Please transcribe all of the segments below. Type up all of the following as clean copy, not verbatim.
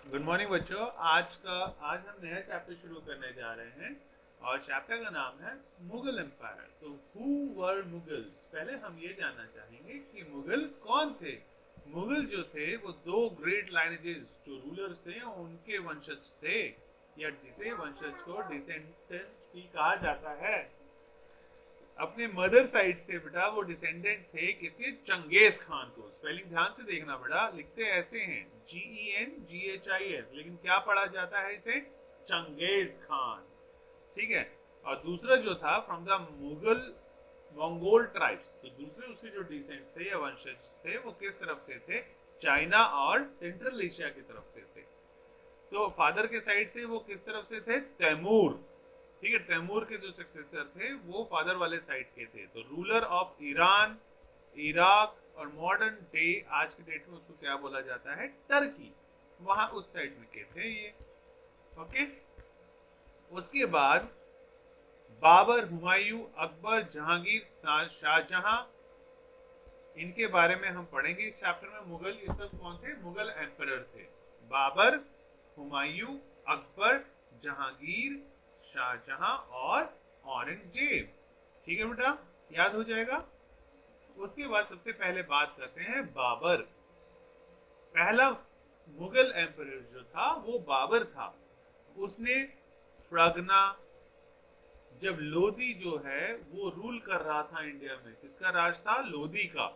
Good morning बच्चों। आज हम नया चैप्टर शुरू करने जा रहे हैं और चैप्टर का नाम है मुगल एम्पायर। तो हु वर मुगल्स, पहले हम ये जानना चाहेंगे कि मुगल कौन थे। मुगल जो थे वो दो ग्रेट लाइनेजेस जो रूलर्स थे उनके वंशज थे, या जिसे वंशज को डिसेंडेंट भी कहा जाता है। अपने मदर साइड से बेटा वो डिसेंडेंट थे किसके? चंगेज खान को। स्पेलिंग ध्यान से देखना बेटा, लिखते ऐसे हैं GENGHIS, लेकिन क्या पढ़ा जाता है इसे? Genghis Khan. ठीक है। और दूसरा जो था from the Mughal Mongol tribes, तो दूसरे उसके जो डिसेंट्स थे या वंशज थे वो किस तरफ से थे? चाइना और सेंट्रल एशिया की तरफ से थे। तो फादर के साइड से वो किस तरफ से थे? तैमूर। ठीक है, तैमूर के जो सक्सेसर थे वो फादर वाले साइड के थे। तो रूलर ऑफ ईरान, इराक और मॉडर्न डे आज के डेट में उसको क्या बोला जाता है? टर्की। वहां उस साइड में के थे ये। ओके। उसके बाद बाबर, हुमायूं, अकबर, जहांगीर, शाहजहां, इनके बारे में हम पढ़ेंगे इस चैप्टर में। मुगल ये सब कौन थे? मुगल एम्परर थे। बाबर, हुमायूं, अकबर, जहांगीर, शाहजहां और औरंगजेब। ठीक है बेटा, याद हो जाएगा। उसके बाद सबसे पहले बात करते हैं बाबर। पहला मुगल एम्परर जो था वो बाबर था। उसने फ्रगना, जब लोधी जो है वो रूल कर रहा था इंडिया में, किसका राज था? लोधी का।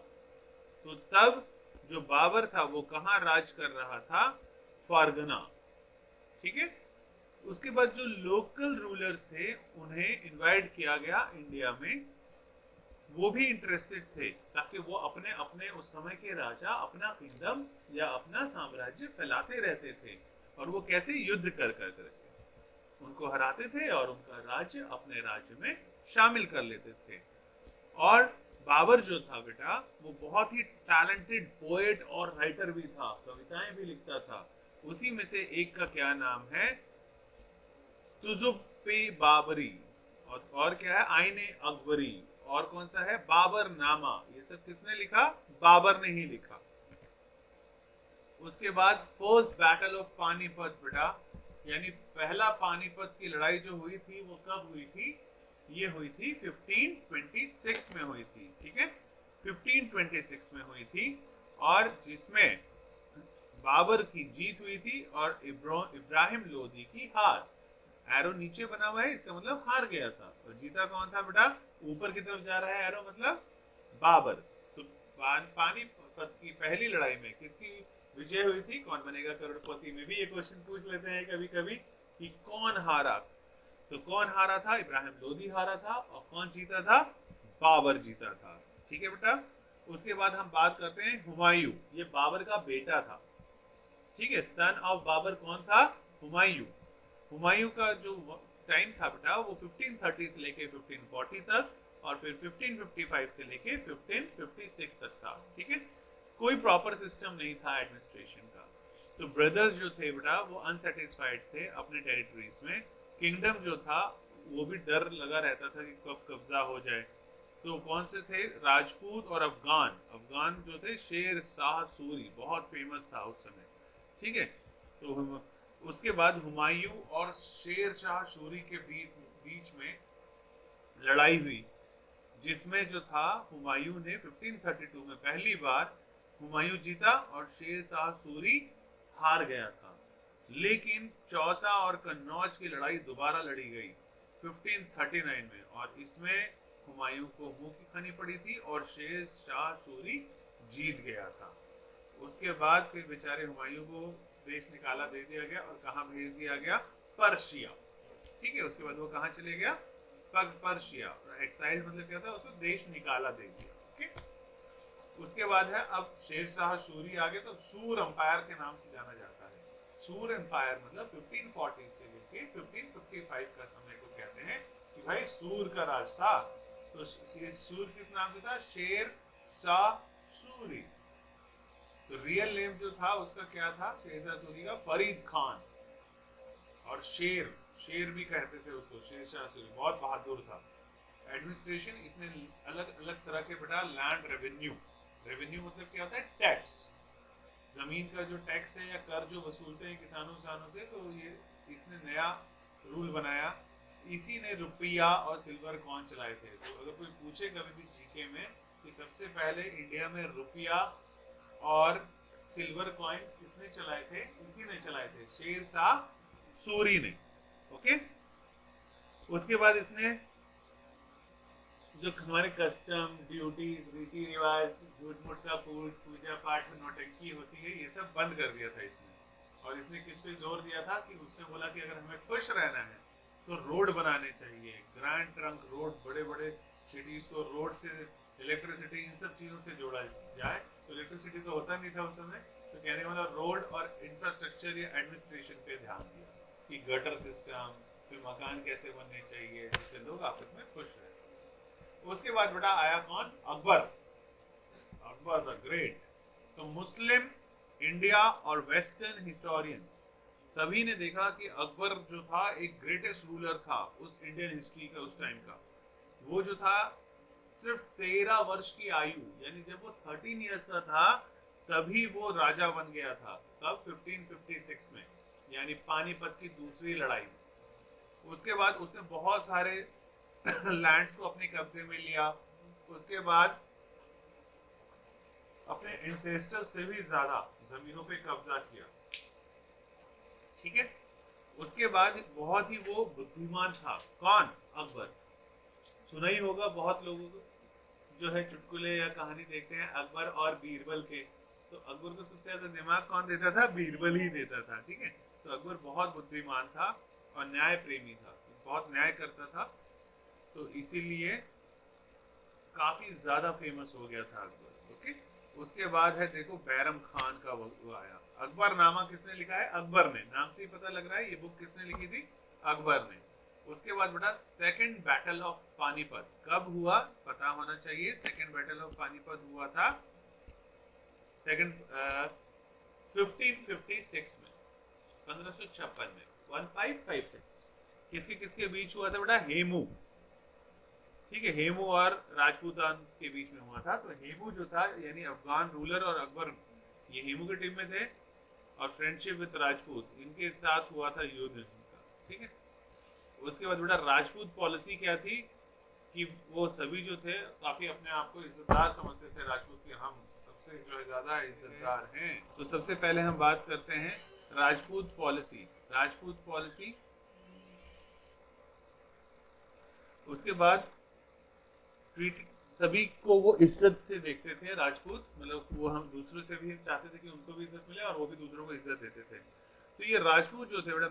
तो तब जो बाबर था वो कहाँ राज कर रहा था? फारगना। ठीक है। उसके बाद जो लोकल रूलर्स थे उन्हें इनवाइट किया गया इंडिया में। वो भी इंटरेस्टेड थे ताकि वो अपने अपने उस समय के राजा अपना किंगडम या अपना साम्राज्य फैलाते रहते थे। और वो कैसे? युद्ध कर कर करके उनको हराते थे और उनका राज्य अपने राज्य में शामिल कर लेते थे। और बाबर जो था बेटा वो बहुत ही टैलेंटेड पोएट और राइटर भी था, कविताएं भी लिखता था। उसी में से एक का क्या नाम है? तुजुब बाबरी। और क्या है? आईने अकबरी। और कौन सा है? बाबर नामा। ये सब किसने लिखा? बाबर ने ही लिखा। उसके बाद फर्स्ट बैटल ऑफ पानीपत बेटा, यानी पहला पानीपत की लड़ाई जो हुई थी वो कब हुई थी? ये हुई थी 1526 में हुई थी। ठीक है, 1526 में हुई थी। और जिसमें बाबर की जीत हुई थी और इब्राहिम लोदी की हार। एरो नीचे बना हुआ है, इसका मतलब हार गया था। और जीता कौन था बेटा? ऊपर की तरफ जा रहा है एरो, मतलब बाबर। तो पानीपत की पहली लड़ाई में किसकी विजय हुई थी? कौन बनेगा करोड़पति में भी ये क्वेश्चन पूछ लेते हैं कभी कभी कि कौन हारा। तो कौन हारा था? इब्राहिम लोदी हारा था। और कौन जीता था? बाबर जीता था। ठीक है बेटा। उसके बाद हम बात करते हैं हुमायूं। ये बाबर का बेटा था। ठीक है, सन ऑफ बाबर कौन था? हुमायूं। हुमायूं का जो टाइम था बेटा वो 1530 से लेके 1540 तक, और फिर 1555 से लेके 1556 तक था। ठीक है, कोई प्रॉपर सिस्टम नहीं था एडमिनिस्ट्रेशन का। तो ब्रदर्स जो थे बेटा वो अनसेटिस्फाइड थे अपने टेरिटरीज में। किंगडम जो था वो भी डर लगा रहता था कि कब कब्जा हो जाए। तो कौन से थे? राजपूत और अफगान। अफगान जो थे शेर शाह सूरी, बहुत फेमस था उस समय। ठीक है। तो उसके बाद हुमायूं और शेर शाह सूरी के बीच में लड़ाई हुई, जिसमें जो था हुमायूं ने 1532 में पहली बार हुमायूं जीता और शेर शाह सूरी हार गया था। लेकिन चौसा और कन्नौज की लड़ाई दोबारा लड़ी गई 1539 में, और इसमें हुमायूं को मुंह की खानी पड़ी थी और शेर शाह सूरी जीत गया था। उसके बाद फिर बेचारे हुमायूं को देश निकाला दे दिया गया और कहाँ भेज दिया गया? पर्शिया। ठीक है, उसके बाद वो कहाँ चले गया? पर्शिया। एक्साइल मतलब क्या था? उसको देश निकाला दे दिया। ओके। उसके बाद है अब शेर शाह सूरी आगे, तो सूर अंपायर के नाम से जाना जाता है। सूर एम्पायर मतलब 1540 से लेके 1555 का समय को कहते हैं कि भाई सूर का राज था। तो ये सूर किस नाम से था? शेर शाह सूरी। तो रियल नेम जो था उसका क्या था शेर शाह सूरी का? फरीद खान। और शेर, शेर भी कहते थे उसको, शेर शाह सूरी बहुत बहादुर था। एडमिनिस्ट्रेशन इसने अलग अलग तरह के बेटा लैंड रेवेन्यू, रेवेन्यू मतलब क्या होता है? टैक्स। जमीन का जो टैक्स है या कर जो वसूलते हैं किसानों से, तो ये इसने नया रूल बनाया। इसी ने रुपया और सिल्वर कॉइन चलाए थे। तो अगर कोई पूछे कभी भी जीके में कि सबसे पहले इंडिया में रुपया और सिल्वर कॉइन्स किसने चलाए थे, इसी ने चलाए थे, शेर शाह सूरी ने। ओके, उसके बाद इसने जो हमारे कस्टम, ड्यूटीज, रीति रिवाज, झूठ मूठ का पूजा पाठ में नौटंकी होती है, ये सब बंद कर दिया था इसने। और इसने किस पे जोर दिया था कि उसने बोला कि अगर हमें खुश रहना है तो रोड बनाने चाहिए, ग्रैंड ट्रंक रोड, बड़े बड़े सिटीज को रोड से, इलेक्ट्रिसिटी, इन सब चीजों से जोड़ा जाए। तो इलेक्ट्रिसिटी तो होता नहीं था उस समय, तो कहने वाला रोड और इंफ्रास्ट्रक्चर या एडमिनिस्ट्रेशन पे ध्यान दिया कि गटर सिस्टम, फिर मकान कैसे बनने चाहिए जिससे लोग आपस में खुश रहे। उसके बाद बेटा आया कौन, अकबर, अकबर द ग्रेट। तो मुस्लिम, इंडिया और वेस्टर्न हिस्टोरियंस सभी ने देखा कि अकबर जो था एक ग्रेटेस्ट रूलर था उस इंडियन हिस्ट्री का, उस टाइम का। वो जो था सिर्फ 13 वर्ष की आयु, यानी जब वो 13 इयर्स का था तभी वो राजा बन गया था। तब 1556 में, यानी पानीपत की दूसरी लड़ाई में। उसके बाद उसने बहुत सारे लैंड्स को अपने कब्जे में लिया। उसके बाद अपने एंसेस्टर से भी ज्यादा जमीनों पे कब्जा किया। ठीक है, उसके बाद बहुत ही वो बुद्धिमान था। कौन, अकबर। सुना ही होगा बहुत लोगों को, जो है चुटकुले या कहानी देखते हैं अकबर और बीरबल के, तो अकबर को सबसे ज्यादा दिमाग कौन देता था, बीरबल ही देता था। ठीक है, तो अकबर बहुत बुद्धिमान था और न्याय प्रेमी था, बहुत न्याय करता था, तो इसीलिए काफी ज्यादा फेमस हो गया था अकबर। ओके, उसके बाद है देखो बैरम खान का वो आया। अकबरनामा किसने लिखा है, अकबर ने, नाम से ही पता लग रहा है ये बुक किसने लिखी थी, अकबर ने। उसके बाद बेटा सेकंड बैटल ऑफ पानीपत कब हुआ, पता होना चाहिए। सेकंड बैटल ऑफ पानीपत हुआ था 1556 में, 1556 में, 1556। किसके बीच हुआ था बेटा, हेमू। ठीक है, हेमू और राजपूतान के बीच में हुआ था। तो हेमू जो था यानी अफगान रूलर और अकबर, ये हेमू के टीम में थे, और फ्रेंडशिप विद राजपूत, इनके साथ हुआ था युद्ध इनका। ठीक है, उसके बाद बेटा राजपूत पॉलिसी क्या थी कि वो सभी जो थे काफी अपने आप को इज्जतदार समझते थे राजपूत के, हम सबसे जो है ज्यादा इज्जतदार हैं। तो सबसे पहले हम बात करते हैं राजपूत पॉलिसी। राजपूत पॉलिसी, उसके बाद सभी को वो इज्जत से देखते थे राजपूत, मतलब वो हम दूसरों से भी चाहते थे कि उनको भी इज्जत मिले और वो भी दूसरों को इज्जत देते थे। तो ये राजपूत जो थे बेटा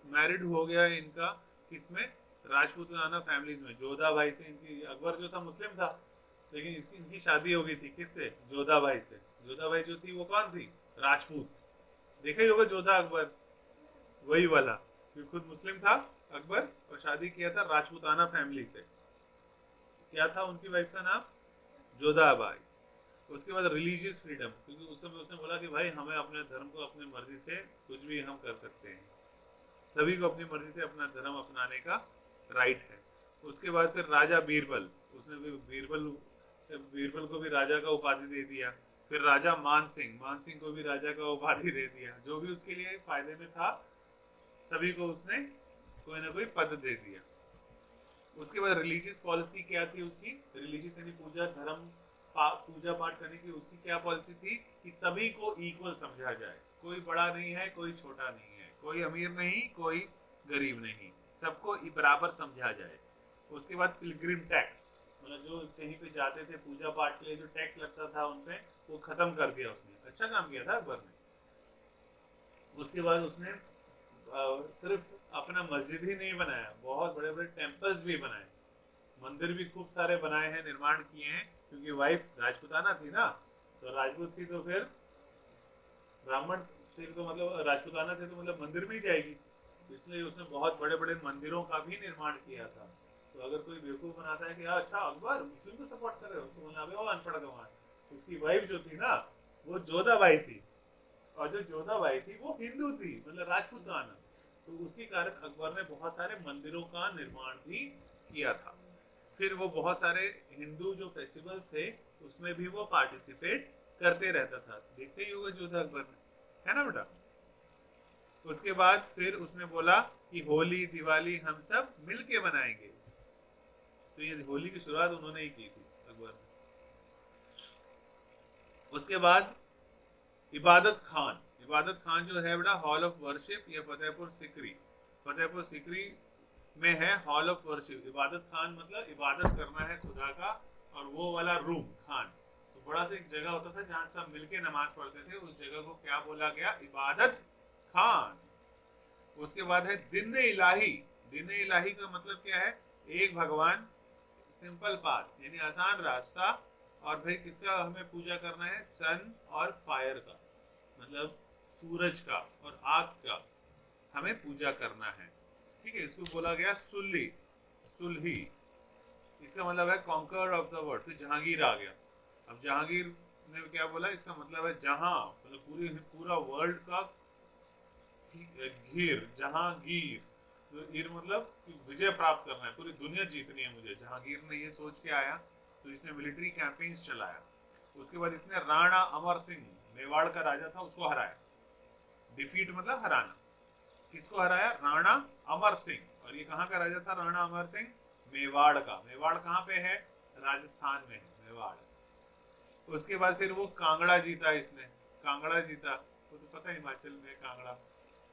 मैरिड हो गया इनका, किसमें, राजपूताना फैमिलीज में। जोधा भाई से इनकी, अकबर जो था मुस्लिम था, लेकिन इनकी शादी हो गई थी किससे, जोधा भाई से। जोधा भाई जो थी वो कौन थी, राजपूत। देखा ही होगा जोधा अकबर, वही वाला, जो खुद मुस्लिम था अकबर और शादी किया था राजपूताना फैमिली से। क्या था उनकी वाइफ का नाम, जोधाबाई। उसके बाद रिलीजियस फ्रीडम, क्योंकि उस समय उसने बोला कि भाई हमें अपने धर्म को अपनी मर्जी से कुछ भी हम कर सकते हैं, सभी को अपनी मर्जी से अपना धर्म अपनाने का राइट है। उसके बाद फिर राजा बीरबल, उसने भी बीरबल को भी राजा का उपाधि दे दिया। फिर राजा मान सिंह को भी राजा का उपाधि दे दिया, जो भी उसके लिए फायदे में था सभी को उसने कोई ना कोई पद दे दिया। उसके बाद रिलीजियस पॉलिसी क्या थी उसकी, रिलीजियस यानी पूजा पाठ करने की उसकी क्या पॉलिसी थी कि सभी को इक्वल समझा जाए, कोई बड़ा नहीं है कोई छोटा नहीं है, कोई अमीर नहीं कोई गरीब नहीं, सबको बराबर समझा जाए। उसके बाद पिलग्रिम टैक्स, मतलब जो कहीं पे जाते थे पूजा पाठ के लिए जो टैक्स लगता था उनपे, वो खत्म कर दिया उसने। अच्छा काम किया था अकबर ने। उसके बाद उसने सिर्फ अपना मस्जिद ही नहीं बनाया, बहुत बड़े बड़े टेम्पल्स भी बनाए, मंदिर भी खूब सारे बनाए हैं, निर्माण किए हैं, क्योंकि वाइफ राजपूताना थी ना, तो राजपूत थी तो फिर ब्राह्मण थी तो मतलब राजपूताना थे तो मतलब मंदिर में ही जाएगी, इसलिए उसने बहुत बड़े बड़े मंदिरों का भी निर्माण किया था। तो अगर कोई बेवकूफ बनाता है कि अच्छा अकबर मुस्लिम को सपोर्ट कर रहे हो, तो बोलना वो अनपढ़ गंवार। उसकी वाइफ जो थी ना वो जोधाबाई थी, और जो जोधाबाई थी वो हिंदू थी, मतलब राजपूताना। तो उसके कारण अकबर ने बहुत सारे मंदिरों का निर्माण भी किया था। फिर वो बहुत सारे हिंदू जो फेस्टिवल्स थे उसमें भी वो पार्टिसिपेट करते रहता था। देखते ही होगा जोधा अकबर ने, है ना बेटा। उसके बाद फिर उसने बोला कि होली दिवाली हम सब मिलके मनाएंगे। तो ये होली की शुरुआत उन्होंने ही की थी, अकबर ने। उसके बाद इबादत खान, इबादत खान जो है बेटा हॉल ऑफ वर्शिप, ये फतेहपुर सिकरी, फतेहपुर सिकरी में है हॉल ऑफ वर्शिप। इबादत खान मतलब इबादत करना है खुदा का, और वो वाला रूम खान, तो बड़ा सा एक जगह होता था जहां सब मिलके नमाज पढ़ते थे, उस जगह को क्या बोला गया, इबादत खान। उसके बाद है दिन इलाही। दिन इलाही का मतलब क्या है, एक भगवान, सिंपल पाथ यानी आसान रास्ता। और फिर किसका हमें पूजा करना है, सन और फायर का, मतलब सूरज का और आग का हमें पूजा करना है। ठीक है, इसको बोला गया सुल्ली, सुलही। इसका मतलब है कॉन्कर ऑफ द वर्ल्ड। फिर जहांगीर आ गया। अब जहांगीर ने क्या बोला, इसका मतलब है जहां, मतलब पूरा वर्ल्ड का घीर, जहांगीर। तो ईर मतलब विजय प्राप्त करना है, पूरी दुनिया जीतनी है मुझे। जहांगीर ने ये सोच के आया, तो इसने मिलिट्री कैंपेन्स चलाया। उसके बाद इसने राणा अमर सिंह, मेवाड़ का राजा था, उसको हराया। डिफीट मतलब हराना। किसको हराया, राणा अमर सिंह। और ये कहाँ का राजा था राणा अमर सिंह, मेवाड़ का। मेवाड़ कहाँ पे है, राजस्थान में है मेवाड़। उसके बाद फिर वो कांगड़ा जीता इसने, कांगड़ा जीता, वो तो पता है हिमाचल में कांगड़ा।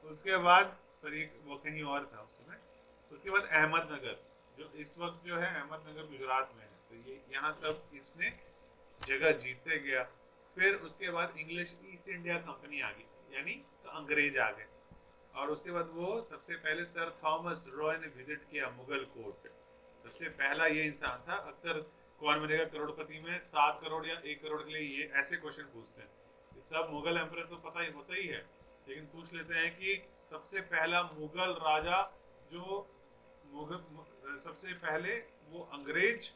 उसके बाद फिर एक वो कहीं और था उस समय। उसके बाद अहमदनगर, जो इस वक्त जो है अहमदनगर गुजरात में है, तो ये यहाँ सब इसने जगह जीतते गया। फिर उसके बाद इंग्लिश ईस्ट इंडिया कंपनी आ गई, यानी तो अंग्रेज आ गए। और उसके बाद वो सबसे पहले सर थॉमस रॉय ने विजिट किया मुगल कोर्ट। सबसे पहला ये इंसान था। अक्सर कौन बनेगा करोड़पति में 7 करोड़ या 1 करोड़ के लिए ये ऐसे क्वेश्चन पूछते हैं। सब मुगल एम्परर तो पता ही होता ही है, लेकिन पूछ लेते हैं कि सबसे पहला मुगल राजा जो सबसे पहले वो अंग्रेज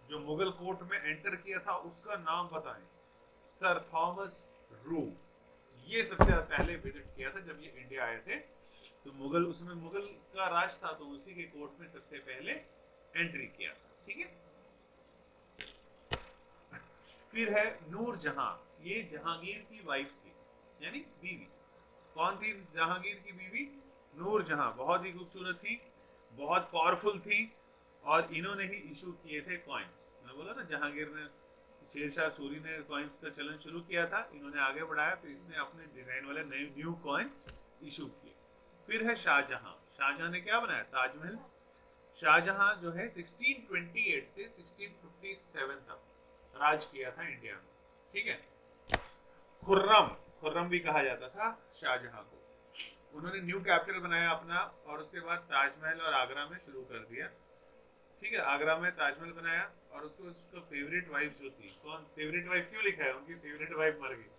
जो मुगल कोर्ट में एंटर किया था, उसका नाम बताएं। सर थॉमस रू, ये सबसे पहले विजिट किया था जब ये इंडिया आए थे। तो मुगल, उसमें मुगल का राज था, तो उसी के कोर्ट में सबसे पहले एंट्री किया था। ठीक है। फिर है नूर जहां, ये जहांगीर की वाइफ थी, यानी बीवी। कौन थी जहांगीर की बीवी, नूर जहां। बहुत ही खूबसूरत थी, बहुत पावरफुल थी, और इन्होंने ही इशू किए थे कॉइन्स। मैं बोला ना जहांगीर ने, शेरशाह सूरी ने कॉइन्स का चलन शुरू किया था, इन्होंने आगे बढ़ाया, तो इसने अपने डिजाइन वाले नए न्यू कॉइन्स इशू किए। फिर है शाहजहां। शाहजहां ने क्या बनाया, ताजमहल। शाहजहां जो है 1628 से 1657 तक राज किया था इंडिया में। ठीक है। खुर्रम, खुर्रम भी कहा जाता था शाहजहां को। उन्होंने न्यू कैपिटल बनाया अपना, और उसके बाद ताजमहल और आगरा में शुरू कर दिया। ठीक है, आगरा में ताजमहल बनाया, और उसको उसका फेवरेट वाइफ जो थी, कौन फेवरेट वाइफ क्यों लिखा है, उनकी फेवरेट वाइफ मर गई।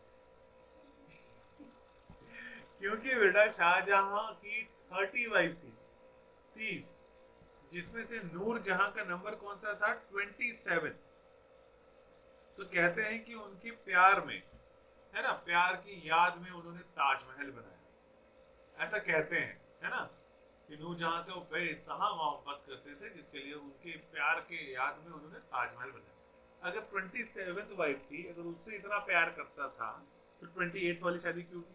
क्योंकि बेटा शाहजहां की 30 वाइफ थी, 30, जिसमें से नूर जहां का नंबर कौन सा था, 27। तो कहते हैं कि उनके प्यार में, है ना, प्यार की याद में उन्होंने ताजमहल बनाया, ऐसा कहते हैं, है ना, कि नूर जहां से वो बेतहा मोहब्बत करते थे, जिसके लिए उनके प्यार के याद में उन्होंने ताजमहल बनाया। अगर 27th वाइफ थी, अगर उससे इतना प्यार करता था, फिर 28th वाली शादी क्यों की,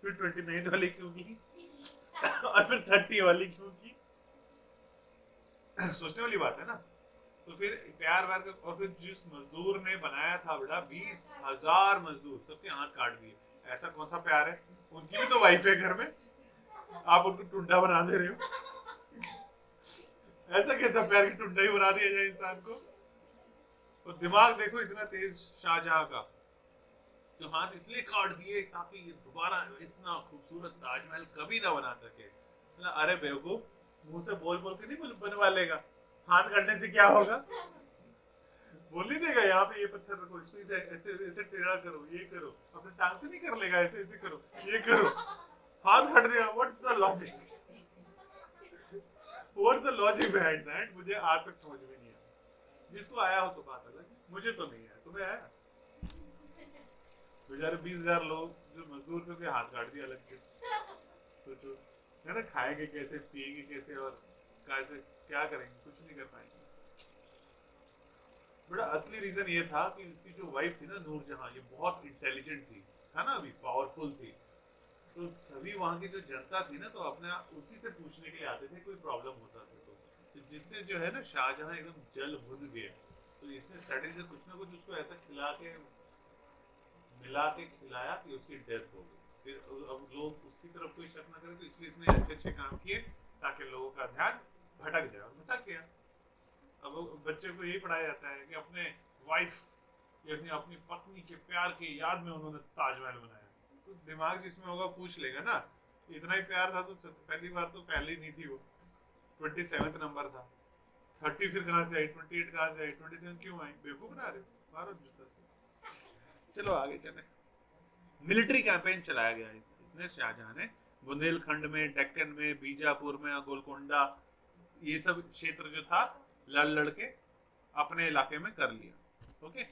फिर 29th वाली क्यों की, और फिर 30 वाली क्यों की। सोचने वाली बात है ना। तो फिर प्यार व्यार का, और फिर जिस मजदूर ने बनाया था बेटा, 20,000 मजदूर, सबके हाथ काट दिए। ऐसा कौन सा प्यार है, उनकी भी तो वाइफ है घर में, आप उनको टुंडा बना दे रहे हो। ऐसा कैसा प्यार की टुंडा ही बना दिया जाए इंसान को। तो दिमाग देखो इतना तेज शाहजहां का, तो हाथ इसलिए काट दिए ताकि ये दोबारा इतना खूबसूरत ताजमहल कभी ना बना सके। अरे बेवकूफ, मुंह से बोल बोल के नहीं बनवा लेगा, हाथ काटने से क्या होगा। बोल नहीं देगा यहाँ पे ये पत्थर रखो, इसमें ऐसे ऐसे टेढ़ा करो, ये करो, अपने टांग से नहीं कर लेगा, ऐसे ऐसे करो, ये करो, हाथ काट देगा। What's the logic, what's the logic behind that, मुझे आज तक समझ में नहीं आया। जिसको आया हो तो बात अलग, मुझे तो नहीं आया। तुम्हें आया? बेचारे 20,000 लोग जो मजदूर थे, हाथ काट दिया अलग से। सोचो, है ना, खाएंगे कैसे, पिएंगे कैसे, और कैसे क्या करेंगे, कुछ नहीं कर पाएंगे। बड़ा असली रीजन ये था कि उसकी जो वाइफ थी ना नूरजहां, ये बहुत इंटेलिजेंट थी, था ना, अभी पावरफुल थी। तो सभी वहाँ की जो जनता थी ना, तो अपने उसी से पूछने के लिए आते थे कोई प्रॉब्लम होता था तो जिससे जो है ना शाहजहां एकदम जल भुन गए। तो इसने स्ट्रेटेजी से कुछ ना कुछ उसको ऐसा खिला के मिला के खिलाया कि उसकी डेथ हो गई। फिर अब लोग उसकी तरफ कोई शक ना करे, तो इसलिए इसने अच्छे अच्छे काम किए ताकि लोगों का ध्यान भटक जाए, और भटक गया। अब बच्चे को यही पढ़ाया जाता है कि अपने वाइफ या अपनी अपनी पत्नी के प्यार की याद में उन्होंने ताजमहल बनाया। तो दिमाग जिसमें होगा पूछ लेगा ना, इतना ही प्यार था तो पहली बार तो पहले ही नहीं थी वो, 27th नंबर था। 30 फिर कहाँ से आई, 28 कहाँ से आई, 27 क्यों आई, बेवकूफ बना रहे मारो जूता से। चलो आगे चले। मिलिट्री कैंपेन चलाया गया इसने शाहजहां ने बुंदेलखंड में, डेक्कन में, बीजापुर में, गोलकोंडा, ये सब क्षेत्र जो था लड़ लड़ के अपने इलाके में कर लिया। ओके।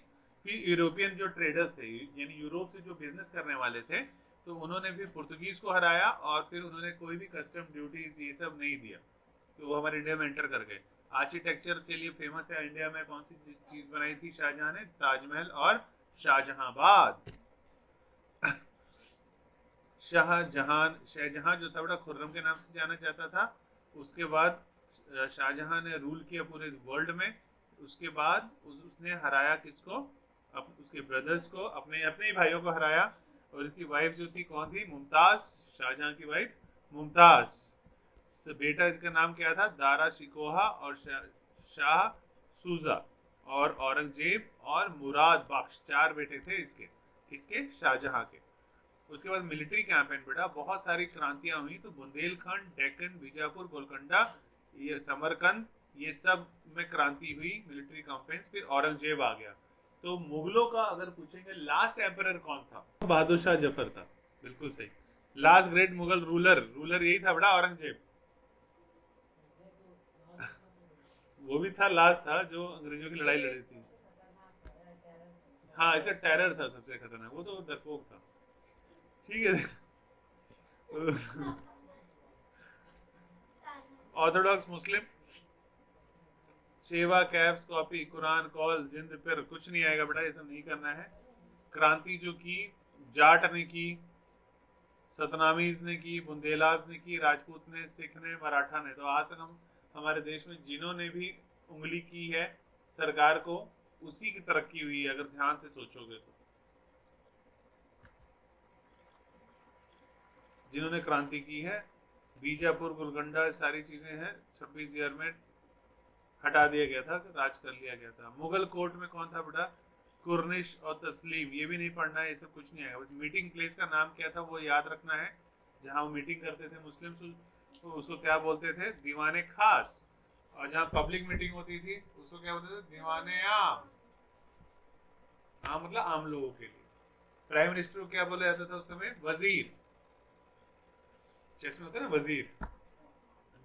फिर यूरोपियन जो ट्रेडर्स थे, यानी यूरोप से जो बिजनेस करने वाले थे, तो उन्होंने भी पुर्तगीज को हराया और फिर उन्होंने कोई भी कस्टम ड्यूटीज ये सब नहीं दिया, तो वो हमारे इंडिया में एंटर कर गए। आर्किटेक्चर के लिए फेमस है इंडिया में कौन सी चीज बनाई थी शाहजहां ने? ताजमहल और शाहजहांबाद। शाहजहां जो था बड़ा खुर्रम के नाम से जाना जाता था। उसके बाद शाहजहां ने रूल किया पूरे वर्ल्ड में। उसके बाद उसने हराया किसको? उसके ब्रदर्स को, अपने अपने ही भाइयों को हराया। और उसकी वाइफ जो थी कौन थी? मुमताज, शाहजहां की वाइफ मुमताज। बेटा का नाम क्या था? दारा शिकोहा और शाह सूजा और औरंगजेब और मुराद बख्श, 4 बेटे थे इसके, किसके? शाहजहां के। उसके बाद मिलिट्री कैंपेन बेटा, बहुत सारी क्रांतियां हुई, तो बुंदेलखंड, डेक्कन, बीजापुर, गोलकोंडा, ये समरकंद, ये सब में क्रांति हुई, मिलिट्री कैंपेन। फिर औरंगजेब आ गया। तो मुगलों का अगर पूछेंगे लास्ट एम्परर कौन था? बहादुर शाह जफर था, बिल्कुल सही। लास्ट ग्रेट मुगल रूलर यही था बड़ा, औरंगजेब। वो भी था, लास्ट था जो अंग्रेजों की लड़ाई लड़ी थी। हाँ, इसका टेरर था सबसे खतरनाक, वो तो डरपोक था। ठीक है। ऑर्थोडॉक्स मुस्लिम, सेवा, कैब्स, कॉपी, कुरान, कॉल, जिंद पर कुछ नहीं आएगा बेटा, ये सब नहीं करना है। क्रांति जो की जाट ने की, सतनामीज ने की, बुंदेलास ने की, राजपूत ने, सिख ने, मराठा ने। तो आज तक हम हमारे देश में जिन्होंने भी उंगली की है सरकार को, उसी की तरक्की हुई है अगर ध्यान से सोचोगे तो। जिन्होंने क्रांति की है, बीजापुर, गोलकोंडा, सारी चीजें हैं 26 ईयर में हटा दिया गया था, राज कर लिया गया था। मुगल कोर्ट में कौन था बेटा? कुर्निश और तस्लीम। ये भी नहीं पढ़ना है, ये सब कुछ नहीं आएगा। बस मीटिंग प्लेस का नाम क्या था वो याद रखना है, जहाँ वो मीटिंग करते थे मुस्लिम, तो उसको क्या बोलते थे? दीवाने खास। और जहाँ पब्लिक मीटिंग होती थी उसको क्या बोलते थे? दीवाने आम। आम मतलब आम लोगों के लिए। प्राइम मिनिस्टर को क्या बोला जाता था उस समय? वजीर। चेस में होता है ना वजीर।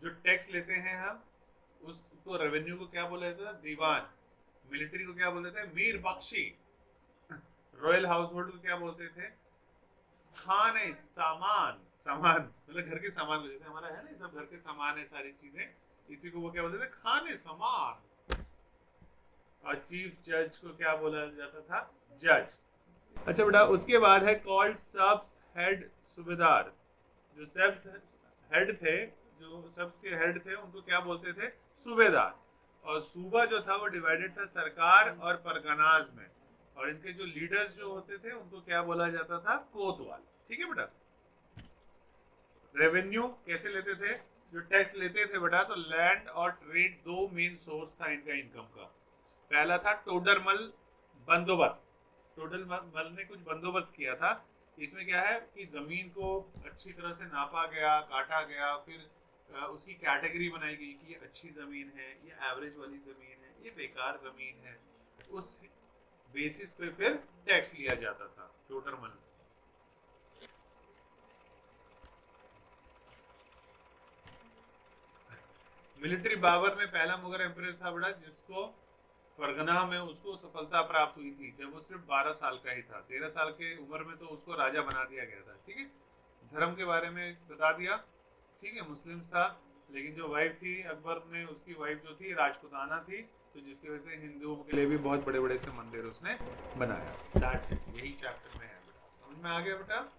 जो टैक्स लेते हैं हम, उसको रेवेन्यू को क्या बोला जाता था? दीवान। मिलिट्री को क्या बोलते थे? Mir Bakshi. Royal household को क्या बोलते थे? खाने सामान। सामान मतलब घर के सामान को, जैसे हमारा है ना सब घर के सामान है सारी चीजें, इसी को वो क्या बोलते थे? खाने सामान। और चीफ जज को क्या बोला जाता था? जज। अच्छा बेटा, उसके बाद है कॉल्ड सबस हेड सूबेदार। जो सबस हेड थे, जो सबस के हेड थे, उनको क्या बोलते थे? सूबेदार। और सूबा जो था वो डिवाइडेड था सरकार और परगनाज में। और इनके जो लीडर्स जो होते थे उनको क्या बोला जाता था? कोतवाल। ठीक है बेटा। रेवेन्यू कैसे लेते थे? जो टैक्स लेते थे बेटा, तो लैंड और ट्रेड, 2 मेन सोर्स था इनका इनकम का। पहला था टोडरमल बंदोबस्त। टोडरमल ने कुछ बंदोबस्त किया था। इसमें क्या है कि जमीन को अच्छी तरह से नापा गया, काटा गया, फिर उसकी कैटेगरी बनाई गई कि ये अच्छी जमीन है, ये एवरेज वाली जमीन है, ये बेकार जमीन है। उस बेसिस पे फिर टैक्स लिया जाता था टोडरमल। मिलिट्री बाबर में पहला मुगल एम्परर था बड़ा, जिसको फरगना में उसको सफलता प्राप्त हुई थी जब वो सिर्फ 12 साल का ही था। 13 साल के उम्र में तो उसको राजा बना दिया गया था। ठीक है। धर्म के बारे में बता दिया। ठीक है, मुस्लिम्स था, लेकिन जो वाइफ थी अकबर ने, उसकी वाइफ जो थी राजपूताना थी। तो जिसकी वजह से हिंदुओं के लिए भी बहुत बड़े बड़े से मंदिर उसने बनाया। दैट्स इट, यही चैप्टर में है बेटा। समझ में आ गया बेटा?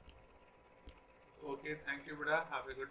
ओके, थैंक यू बेटा, हैव ए गुड